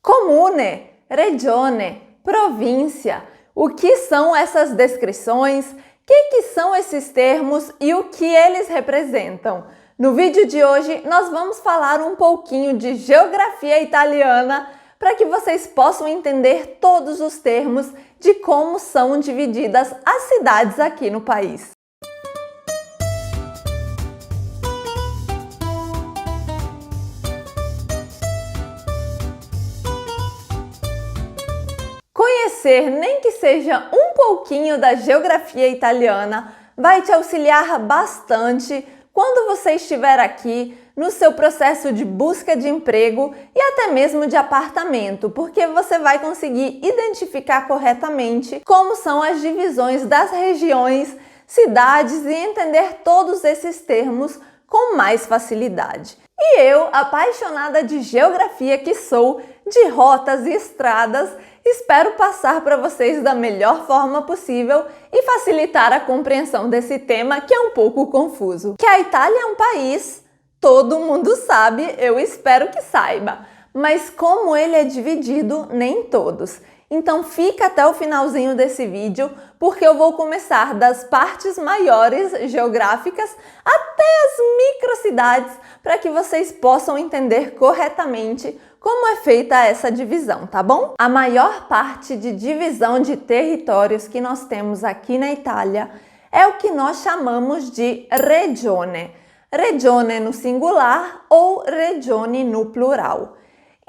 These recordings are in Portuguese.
Comune, regione, província. O que são essas descrições? Que são esses termos e o que eles representam? No vídeo de hoje, nós vamos falar um pouquinho de geografia italiana para que vocês possam entender todos os termos de como são divididas as cidades aqui no país. Conhecer nem que seja um pouquinho da geografia italiana vai te auxiliar bastante quando você estiver aqui no seu processo de busca de emprego e até mesmo de apartamento, porque você vai conseguir identificar corretamente como são as divisões das regiões, cidades e entender todos esses termos com mais facilidade. E eu, apaixonada de geografia que sou, de rotas e estradas, espero passar para vocês da melhor forma possível e facilitar a compreensão desse tema que é um pouco confuso. Que a Itália é um país, todo mundo sabe, eu espero que saiba, mas como ele é dividido, nem todos. Então fica até o finalzinho desse vídeo, porque eu vou começar das partes maiores geográficas até as microcidades, para que vocês possam entender corretamente como é feita essa divisão, tá bom? A maior parte de divisão de territórios que nós temos aqui na Itália é o que nós chamamos de regione. Regione no singular ou regione no plural.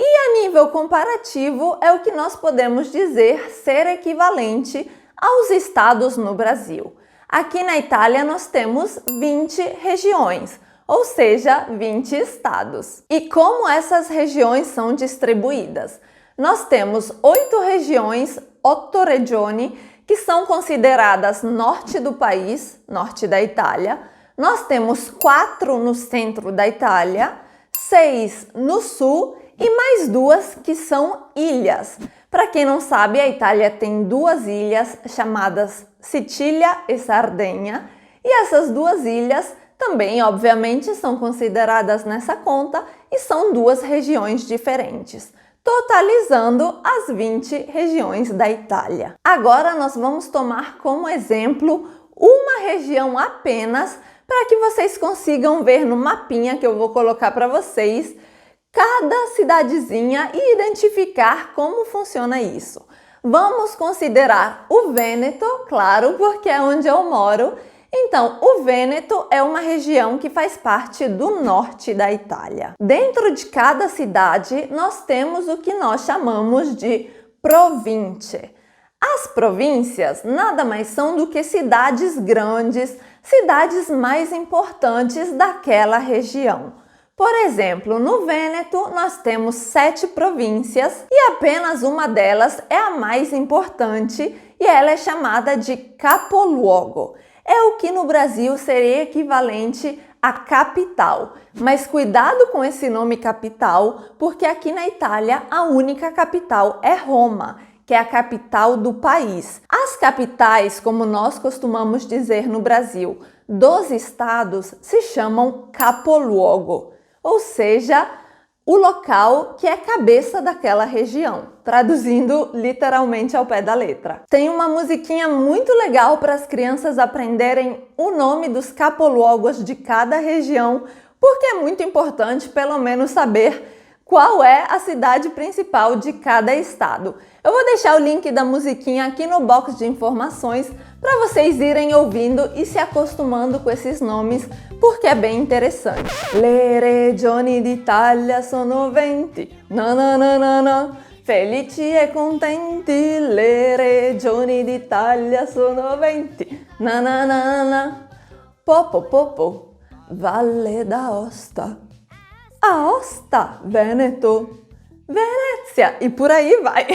E a nível comparativo é o que nós podemos dizer ser equivalente aos estados no Brasil. Aqui na Itália nós temos 20 regiões, ou seja, 20 estados. E como essas regiões são distribuídas? Nós temos 8 regiões, 8 regioni, que são consideradas norte do país, norte da Itália. Nós temos 4 no centro da Itália, 6 no sul e mais 2 que são ilhas. Para quem não sabe, a Itália tem 2 ilhas chamadas Sicília e Sardenha, e essas 2 ilhas também, obviamente, são consideradas nessa conta e são 2 regiões diferentes, totalizando as 20 regiões da Itália. Agora nós vamos tomar como exemplo uma região apenas para que vocês consigam ver no mapinha que eu vou colocar para vocês cada cidadezinha e identificar como funciona isso. Vamos considerar o Vêneto, claro, porque é onde eu moro. Então, o Vêneto é uma região que faz parte do norte da Itália. Dentro de cada cidade, nós temos o que nós chamamos de province. As províncias nada mais são do que cidades grandes, cidades mais importantes daquela região. Por exemplo, no Vêneto nós temos 7 províncias e apenas uma delas é a mais importante e ela é chamada de capoluogo. É o que no Brasil seria equivalente à capital. Mas cuidado com esse nome capital, porque aqui na Itália a única capital é Roma, que é a capital do país. As capitais, como nós costumamos dizer no Brasil, dos estados se chamam capoluogo, ou seja, o local que é cabeça daquela região, traduzindo literalmente ao pé da letra. Tem uma musiquinha muito legal para as crianças aprenderem o nome dos capoluogos de cada região, porque é muito importante pelo menos saber qual é a cidade principal de cada estado. Eu vou deixar o link da musiquinha aqui no box de informações para vocês irem ouvindo e se acostumando com esses nomes, porque é bem interessante. Le regioni d'Italia sono 20, nananana, felici e contenti, le regioni d'Italia sono 20, nananana, popo, Valle d'Aosta, Aosta, Vêneto, Venezia e por aí vai.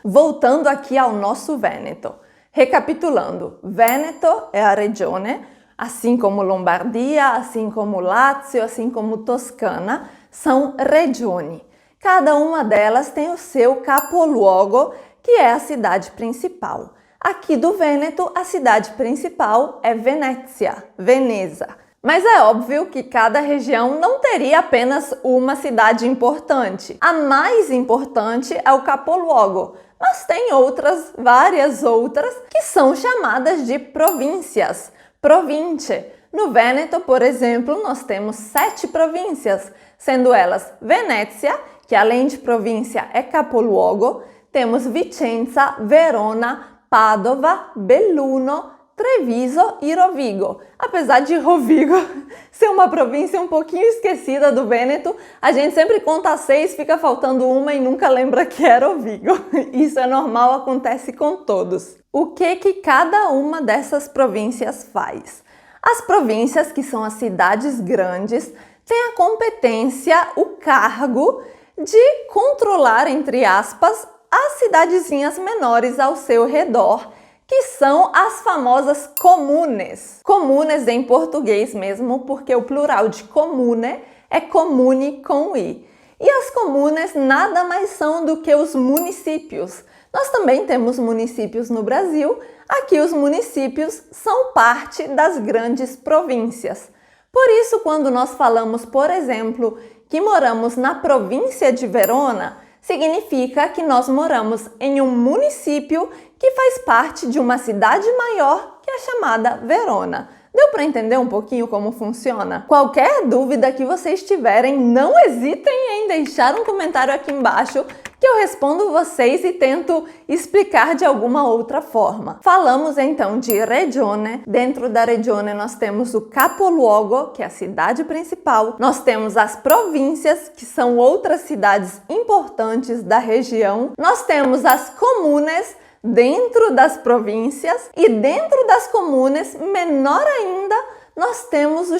Voltando aqui ao nosso Vêneto. Recapitulando, Vêneto é a regione, assim como Lombardia, assim como Lácio, assim como Toscana, são regioni. Cada uma delas tem o seu capoluogo, que é a cidade principal. Aqui do Vêneto, a cidade principal é Venezia, Veneza. Mas é óbvio que cada região não teria apenas uma cidade importante. A mais importante é o capoluogo, mas tem várias outras, que são chamadas de províncias, province. No Vêneto, por exemplo, nós temos 7 províncias, sendo elas Venezia, que além de província é capoluogo, temos Vicenza, Verona, Padova, Belluno, Treviso e Rovigo. Apesar de Rovigo ser uma província um pouquinho esquecida do Vêneto, a gente sempre conta 6, fica faltando uma e nunca lembra que é Rovigo. Isso é normal, acontece com todos. O que cada uma dessas províncias faz? As províncias, que são as cidades grandes, têm a competência, o cargo de controlar, entre aspas, as cidadezinhas menores ao seu redor, que são as famosas comunes. Comunes em português mesmo, porque o plural de comune é comune com i. E as comunes nada mais são do que os municípios. Nós também temos municípios no Brasil. Aqui os municípios são parte das grandes províncias. Por isso, quando nós falamos, por exemplo, que moramos na província de Verona, significa que nós moramos em um município que faz parte de uma cidade maior, que é chamada Verona. Deu para entender um pouquinho como funciona? Qualquer dúvida que vocês tiverem, não hesitem em deixar um comentário aqui embaixo que eu respondo vocês e tento explicar de alguma outra forma. Falamos então de regione. Dentro da regione nós temos o capoluogo, que é a cidade principal. Nós temos as províncias, que são outras cidades importantes da região. Nós temos as comunes dentro das províncias, e dentro das comunes, menor ainda, nós temos a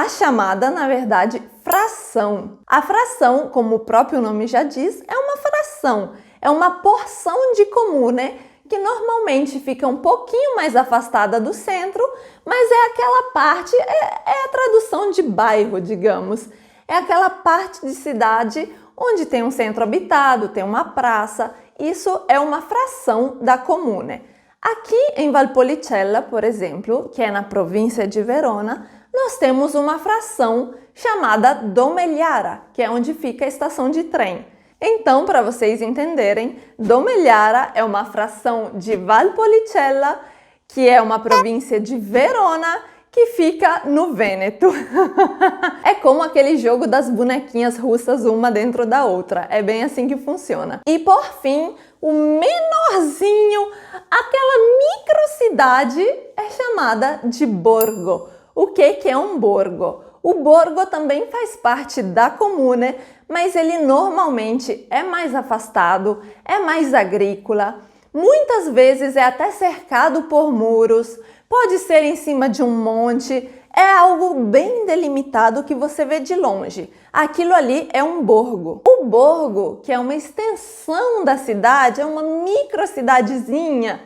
chamada, na verdade, fração. A fração, como o próprio nome já diz, é uma fração, é uma porção de comune que normalmente fica um pouquinho mais afastada do centro, mas é aquela parte, é a tradução de bairro, digamos. É aquela parte de cidade onde tem um centro habitado, tem uma praça. Isso é uma fração da comune. Aqui em Valpolicella, por exemplo, que é na província de Verona, nós temos uma fração chamada Domegliara, que é onde fica a estação de trem. Então, para vocês entenderem, Domegliara é uma fração de Valpolicella, que é uma província de Verona, que fica no Vêneto. É como aquele jogo das bonequinhas russas, uma dentro da outra. É bem assim que funciona. E por fim, o menorzinho, aquela microcidade, é chamada de borgo. O que é um borgo? O borgo também faz parte da comune, mas ele normalmente é mais afastado, é mais agrícola. Muitas vezes é até cercado por muros, pode ser em cima de um monte, é algo bem delimitado que você vê de longe. Aquilo ali é um borgo. O borgo, que é uma extensão da cidade, é uma microcidadezinha,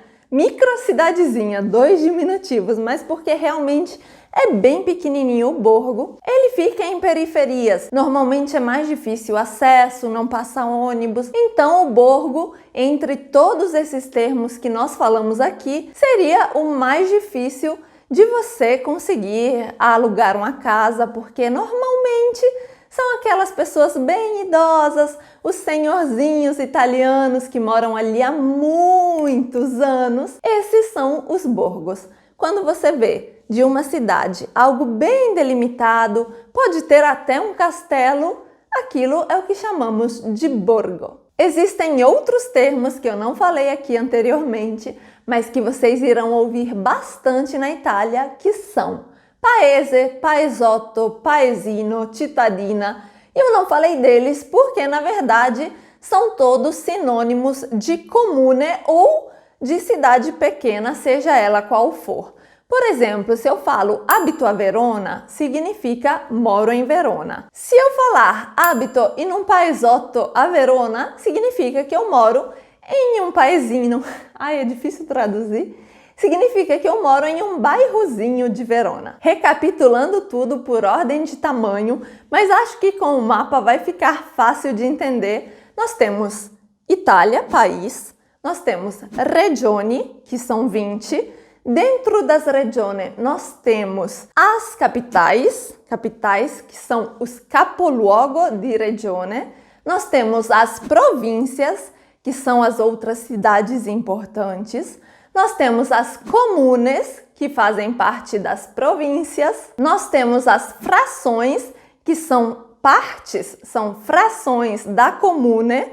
2 diminutivos, mas porque realmente é bem pequenininho o borgo. Ele fica em periferias. Normalmente é mais difícil o acesso, não passa ônibus. Então o borgo, entre todos esses termos que nós falamos aqui, seria o mais difícil de você conseguir alugar uma casa, porque normalmente são aquelas pessoas bem idosas, os senhorzinhos italianos que moram ali há muitos anos. Esses são os borgos. Quando você vê de uma cidade algo bem delimitado, pode ter até um castelo, aquilo é o que chamamos de borgo. Existem outros termos que eu não falei aqui anteriormente, mas que vocês irão ouvir bastante na Itália, que são paese, paesotto, paesino, cittadina. E eu não falei deles porque, na verdade, são todos sinônimos de comune ou de cidade pequena, seja ela qual for. Por exemplo, se eu falo abito a Verona, significa moro em Verona. Se eu falar abito in un paesotto a Verona, significa que eu moro em um paesinho. Ai, é difícil traduzir. Significa que eu moro em um bairrozinho de Verona. Recapitulando tudo por ordem de tamanho, mas acho que com o mapa vai ficar fácil de entender. Nós temos Itália, país. Nós temos regioni, que são 20. Dentro das regioni, nós temos as capitais que são os capoluogo di regione. Nós temos as províncias, que são as outras cidades importantes. Nós temos as comunes, que fazem parte das províncias. Nós temos as frações, que são partes, são frações da comune.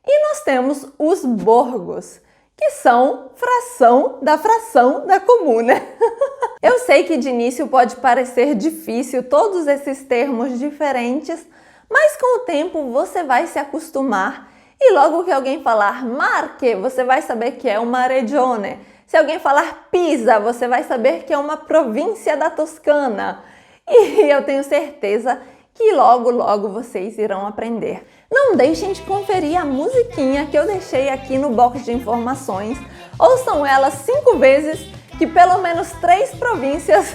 E nós temos os borgos, que são fração da comune. Eu sei que de início pode parecer difícil todos esses termos diferentes, mas com o tempo você vai se acostumar e logo que alguém falar Marche, você vai saber que é uma regione. Se alguém falar Pisa, você vai saber que é uma província da Toscana. E eu tenho certeza que logo vocês irão aprender. Não deixem de conferir a musiquinha que eu deixei aqui no box de informações. Ouçam ela 5 vezes, que pelo menos 3 províncias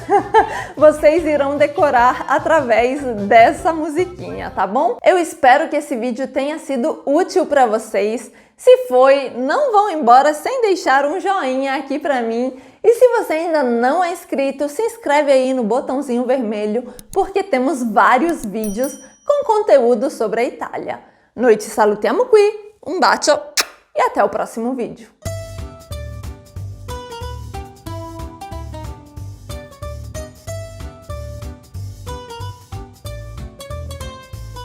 vocês irão decorar através dessa musiquinha, tá bom? Eu espero que esse vídeo tenha sido útil para vocês. Se foi, não vão embora sem deixar um joinha aqui para mim. E se você ainda não é inscrito, se inscreve aí no botãozinho vermelho, porque temos vários vídeos com conteúdo sobre a Itália. Noi ci salutiamo qui, un bacio e até o próximo vídeo.